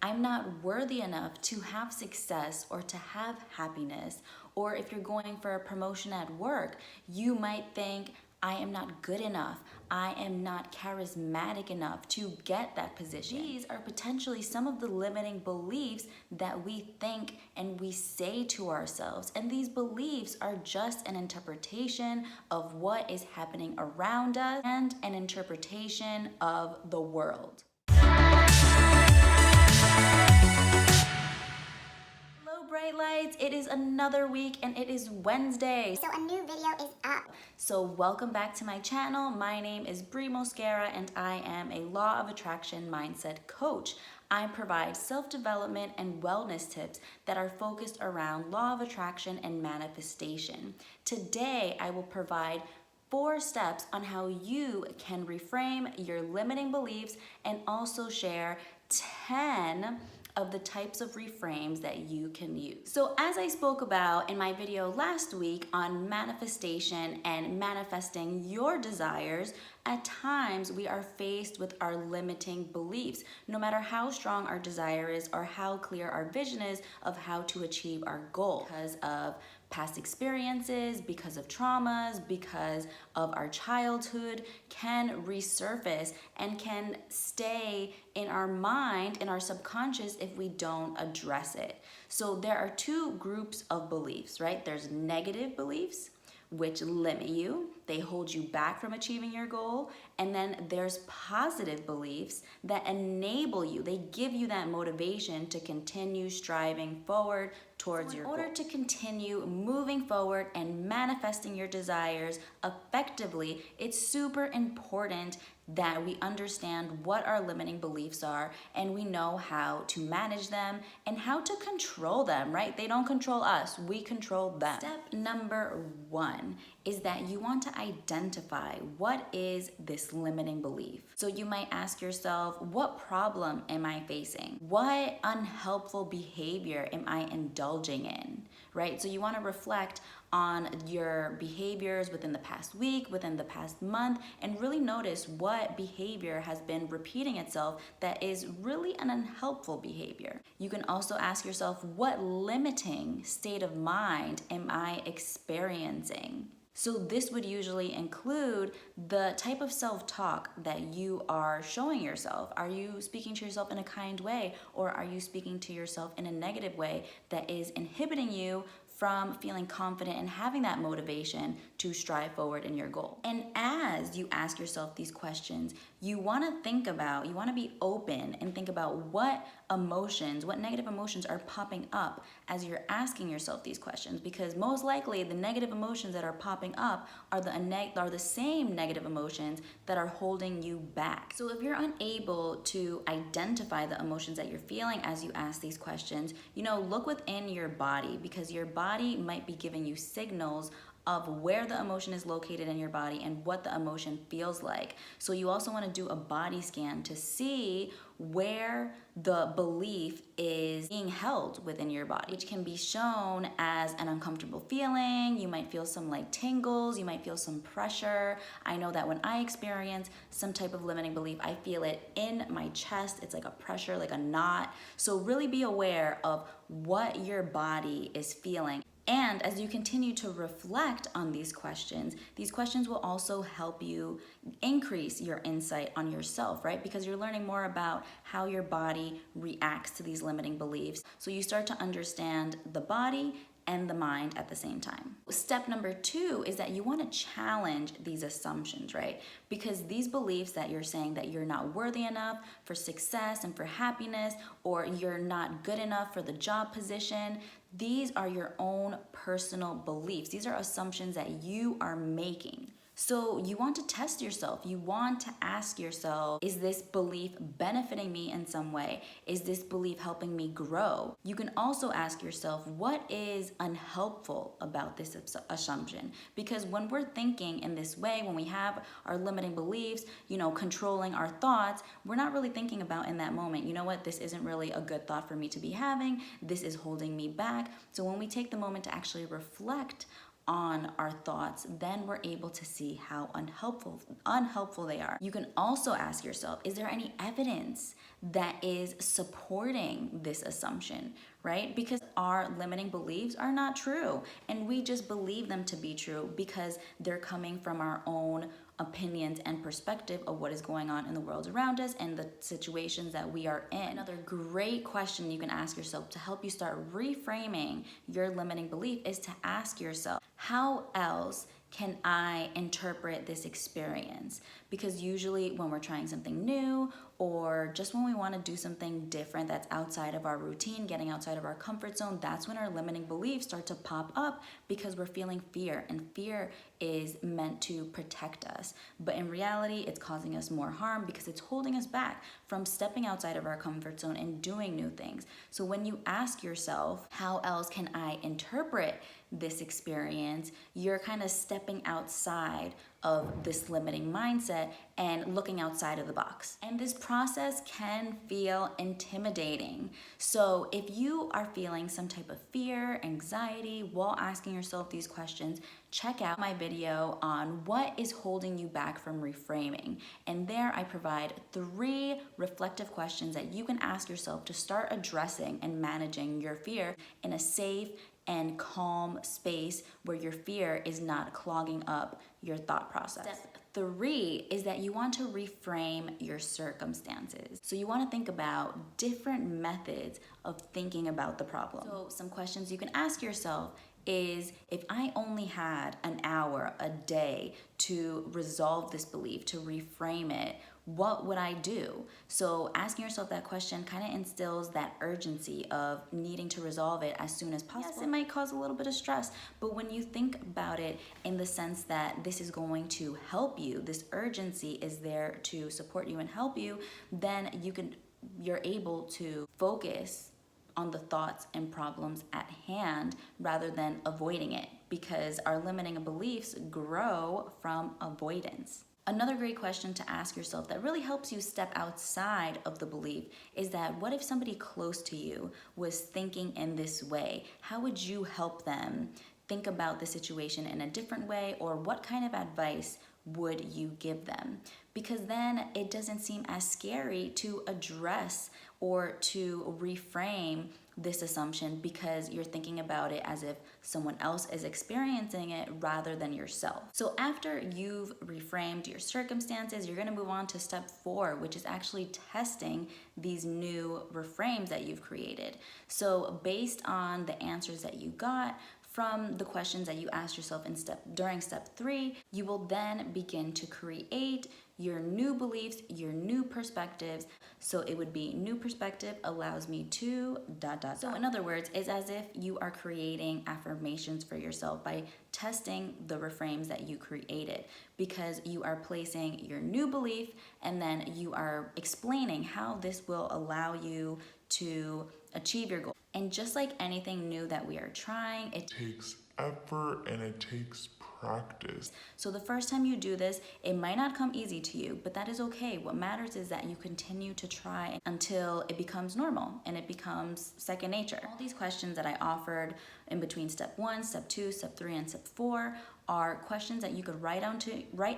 I'm not worthy enough to have success or to have happiness. Or if you're going for a promotion at work, you might think, I am not good enough. I am not charismatic enough to get that position. These are potentially some of the limiting beliefs that we think and we say to ourselves. And these beliefs are just an interpretation of what is happening around us and an interpretation of the world. Hello, bright lights. It is another week and it is Wednesday. So a new video is up. So welcome back to my channel. My name is Brie Mosquera and I am a law of attraction mindset coach. I provide self-development and wellness tips that are focused around law of attraction and manifestation. Today, I will provide 4 steps on how you can reframe your limiting beliefs and also share 10 of the types of reframes that you can use. So as I spoke about in my video last week on manifestation and manifesting your desires, at times we are faced with our limiting beliefs, no matter how strong our desire is or how clear our vision is of how to achieve our goal, because of past experiences, because of traumas, because of our childhood, can resurface and can stay in our mind, in our subconscious, if we don't address it. So there are 2 groups of beliefs, right? There's negative beliefs, which limit you. They hold you back from achieving your goal. And then there's positive beliefs that enable you. They give you that motivation to continue striving forward towards your goal. In order to continue moving forward and manifesting your desires effectively, it's super important that we understand what our limiting beliefs are and we know how to manage them and how to control them, right? They don't control us, we control them. Step number 1 is that you want to identify what is this limiting belief. So you might ask yourself, what problem am I facing? What unhelpful behavior am I indulging in, right? So you want to reflect on your behaviors within the past week, within the past month, and really notice what behavior has been repeating itself that is really an unhelpful behavior. You can also ask yourself, what limiting state of mind am I experiencing? So this would usually include the type of self-talk that you are showing yourself. Are you speaking to yourself in a kind way, or are you speaking to yourself in a negative way that is inhibiting you from feeling confident and having that motivation to strive forward in your goal? And as you ask yourself these questions, you want to be open and think about what negative emotions are popping up as you're asking yourself these questions, because most likely the negative emotions that are popping up are the same negative emotions that are holding you back. So if you're unable to identify the emotions that you're feeling as you ask these questions, look within your body, because your body might be giving you signals of where the emotion is located in your body and what the emotion feels like. So you also want to do a body scan to see where the belief is being held within your body, which can be shown as an uncomfortable feeling. You might feel some tingles, you might feel some pressure. I know that when I experience some type of limiting belief, I feel it in my chest. It's like a pressure, like a knot. So really be aware of what your body is feeling. And as you continue to reflect on these questions will also help you increase your insight on yourself, right? Because you're learning more about how your body reacts to these limiting beliefs. So you start to understand the body and the mind at the same time. Step number 2 is that you want to challenge these assumptions, right? Because these beliefs that you're saying that you're not worthy enough for success and for happiness, or you're not good enough for the job position, these are your own personal beliefs. These are assumptions that you are making. So you want to test yourself. You want to ask yourself, is this belief benefiting me in some way? Is this belief helping me grow? You can also ask yourself, what is unhelpful about this assumption? Because when we're thinking in this way, when we have our limiting beliefs, controlling our thoughts, we're not really thinking about in that moment, you know what, this isn't really a good thought for me to be having. This is holding me back. So when we take the moment to actually reflect on our thoughts, then we're able to see how unhelpful they are. You can also ask yourself, is there any evidence that is supporting this assumption, right? Because our limiting beliefs are not true, and we just believe them to be true because they're coming from our own opinions and perspective of what is going on in the world around us and the situations that we are in. Another great question you can ask yourself to help you start reframing your limiting belief is to ask yourself, how else can I interpret this experience? Because usually when we're trying something new, or just when we want to do something different that's outside of our routine, getting outside of our comfort zone, that's when our limiting beliefs start to pop up because we're feeling fear, and fear is meant to protect us. But in reality, it's causing us more harm because it's holding us back from stepping outside of our comfort zone and doing new things. So when you ask yourself, how else can I interpret this experience, you're kind of stepping outside of this limiting mindset and looking outside of the box. And this process can feel intimidating. So if you are feeling some type of fear, anxiety while asking yourself these questions, check out my video on what is holding you back from reframing. And there I provide 3 reflective questions that you can ask yourself to start addressing and managing your fear in a safe and calm space where your fear is not clogging up your thought process. Step 3 is that you want to reframe your circumstances. So you want to think about different methods of thinking about the problem. So some questions you can ask yourself is, if I only had an hour a day to resolve this belief, to reframe it, what would I do? So asking yourself that question kind of instills that urgency of needing to resolve it as soon as possible. Yes, it might cause a little bit of stress, but when you think about it in the sense that this is going to help you, this urgency is there to support you and help you, then you're able to focus on the thoughts and problems at hand rather than avoiding it, because our limiting beliefs grow from avoidance. Another great question to ask yourself that really helps you step outside of the belief is that, what if somebody close to you was thinking in this way? How would you help them think about the situation in a different way, or what kind of advice would you give them? Because then it doesn't seem as scary to address or to reframe this assumption, because you're thinking about it as if someone else is experiencing it rather than yourself. So after you've reframed your circumstances, you're going to move on to step 4, which is actually testing these new reframes that you've created. So based on the answers that you got from the questions that you asked yourself during step 3, you will then begin to create your new beliefs, your new perspectives. So it would be, new perspective allows me to ... So in other words, it's as if you are creating affirmations for yourself by testing the reframes that you created, because you are placing your new belief and then you are explaining how this will allow you to achieve your goal. And just like anything new that we are trying, it takes effort and it takes practice. So the first time you do this, it might not come easy to you, but that is okay. What matters is that you continue to try until it becomes normal and it becomes second nature. All these questions that I offered in between step 1, step 2, step 3, and step 4 are questions that you could write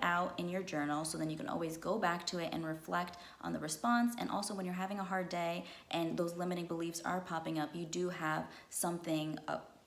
out in your journal, so then you can always go back to it and reflect on the response. And also when you're having a hard day and those limiting beliefs are popping up, you do have something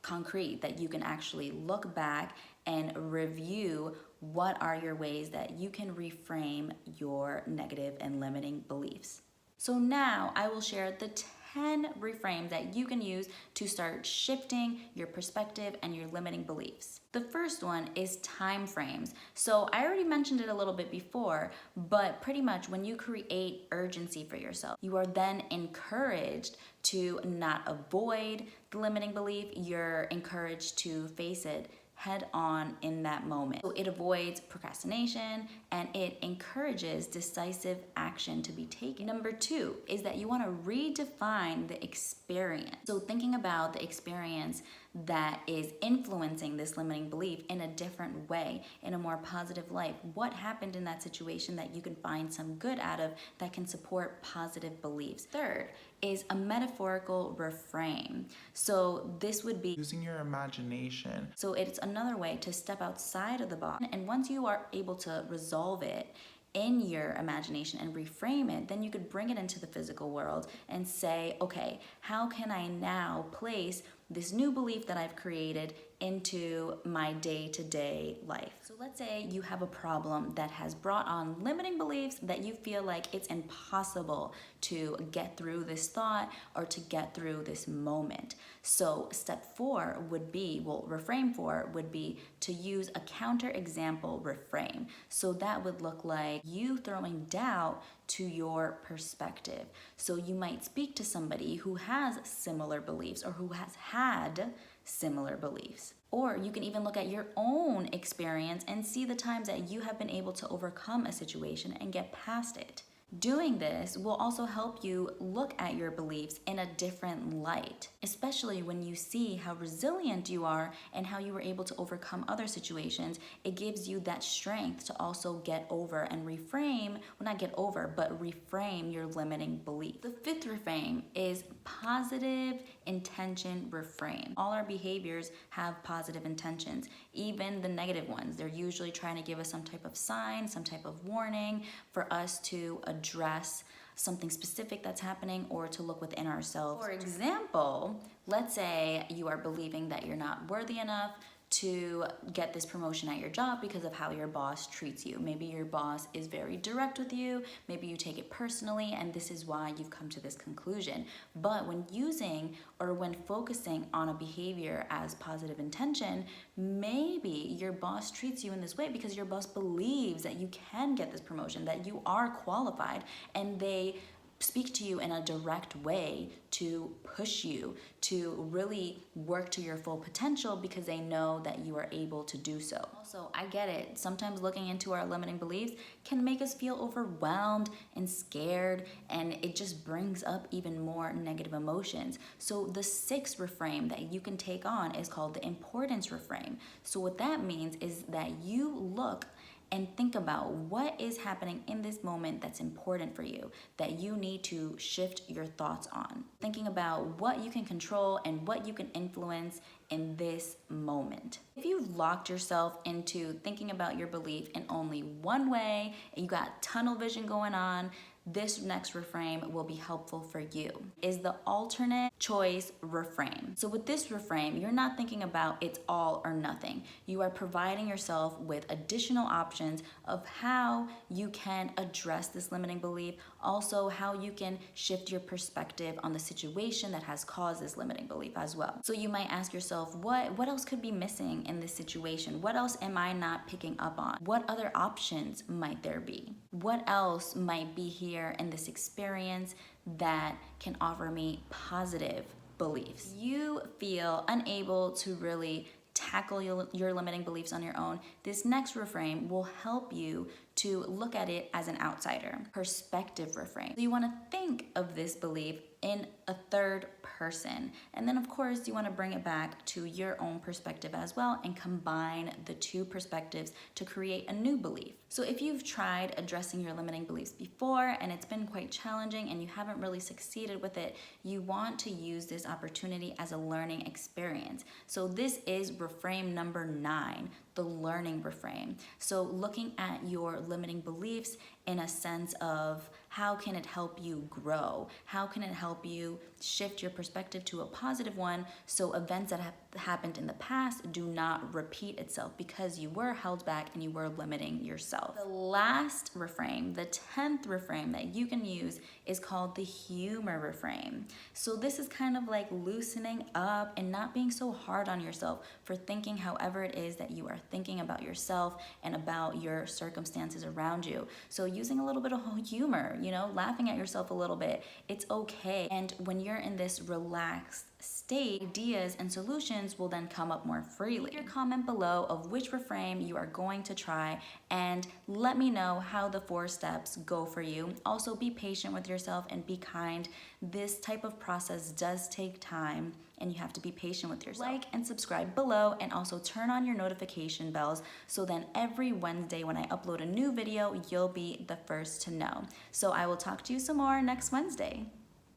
concrete that you can actually look back and review what are your ways that you can reframe your negative and limiting beliefs. So now I will share the 10 reframes that you can use to start shifting your perspective and your limiting beliefs. The first one is time frames. So I already mentioned it a little bit before, but pretty much when you create urgency for yourself, you are then encouraged to not avoid the limiting belief. You're encouraged to face it head on in that moment. So it avoids procrastination and it encourages decisive action to be taken. Number 2 is that you want to redefine the experience. So thinking about the experience that is influencing this limiting belief in a different way, in a more positive light? What happened in that situation that you can find some good out of that can support positive beliefs? Third is a metaphorical reframe. So this would be using your imagination. So it's another way to step outside of the box. And once you are able to resolve it in your imagination and reframe it, then you could bring it into the physical world and say, okay, how can I now place this new belief that I've created into my day-to-day life? So let's say you have a problem that has brought on limiting beliefs that you feel like it's impossible to get through this thought or to get through this moment. So step 4 would be, reframe 4 would be to use a counter-example reframe. So that would look like you throwing doubt to your perspective. So you might speak to somebody who has similar beliefs or who has had similar beliefs. Or you can even look at your own experience and see the times that you have been able to overcome a situation and get past it. Doing this will also help you look at your beliefs in a different light, especially when you see how resilient you are and how you were able to overcome other situations. It gives you that strength to also get over and reframe, well, not get over, but reframe your limiting belief. The 5th reframe is positive intention reframe. All our behaviors have positive intentions, even the negative ones. They're usually trying to give us some type of sign, some type of warning for us to address something specific that's happening or to look within ourselves. For example, let's say you are believing that you're not worthy enough to get this promotion at your job because of how your boss treats you. Maybe your boss is very direct with you, maybe you take it personally, and this is why you've come to this conclusion. But when using or when focusing on a behavior as positive intention, maybe your boss treats you in this way because your boss believes that you can get this promotion, that you are qualified, and they speak to you in a direct way to push you to really work to your full potential because they know that you are able to do so. Also, I get it. Sometimes looking into our limiting beliefs can make us feel overwhelmed and scared, and it just brings up even more negative emotions. So the 6th reframe that you can take on is called the importance reframe. So what that means is that you look and think about what is happening in this moment that's important for you, that you need to shift your thoughts on. Thinking about what you can control and what you can influence in this moment. If you've locked yourself into thinking about your belief in only one way and you got tunnel vision going on, this next reframe will be helpful for you. Is the alternate choice reframe. So with this reframe, you're not thinking about it's all or nothing. You are providing yourself with additional options of how you can address this limiting belief, also how you can shift your perspective on the situation that has caused this limiting belief as well. So you might ask yourself, what else could be missing in this situation? What else am I not picking up on? What other options might there be? What else might be here in this experience that can offer me positive beliefs? You feel unable to really tackle your limiting beliefs on your own, this next reframe will help you to look at it as an outsider. Perspective reframe. So you want to think of this belief in a third person. And then of course you want to bring it back to your own perspective as well and combine the two perspectives to create a new belief. So if you've tried addressing your limiting beliefs before and it's been quite challenging and you haven't really succeeded with it, you want to use this opportunity as a learning experience. So this is reframe number 9, the learning reframe. So looking at your limiting beliefs in a sense of how can it help you grow? How can it help you shift your perspective to a positive one so events that have happened in the past do not repeat itself because you were held back and you were limiting yourself. The last reframe, the 10th reframe that you can use is called the humor reframe. So this is kind of like loosening up and not being so hard on yourself for thinking however it is that you are thinking about yourself and about your circumstances around you. So using a little bit of humor, laughing at yourself a little bit, it's okay. And when you're in this relaxed state, ideas and solutions will then come up more freely. Leave your comment below of which reframe you are going to try and let me know how the 4 steps go for you. Also be patient with yourself and be kind. This type of process does take time and you have to be patient with yourself. Like and subscribe below, and also turn on your notification bells so then every Wednesday when I upload a new video, you'll be the first to know. So I will talk to you some more next Wednesday.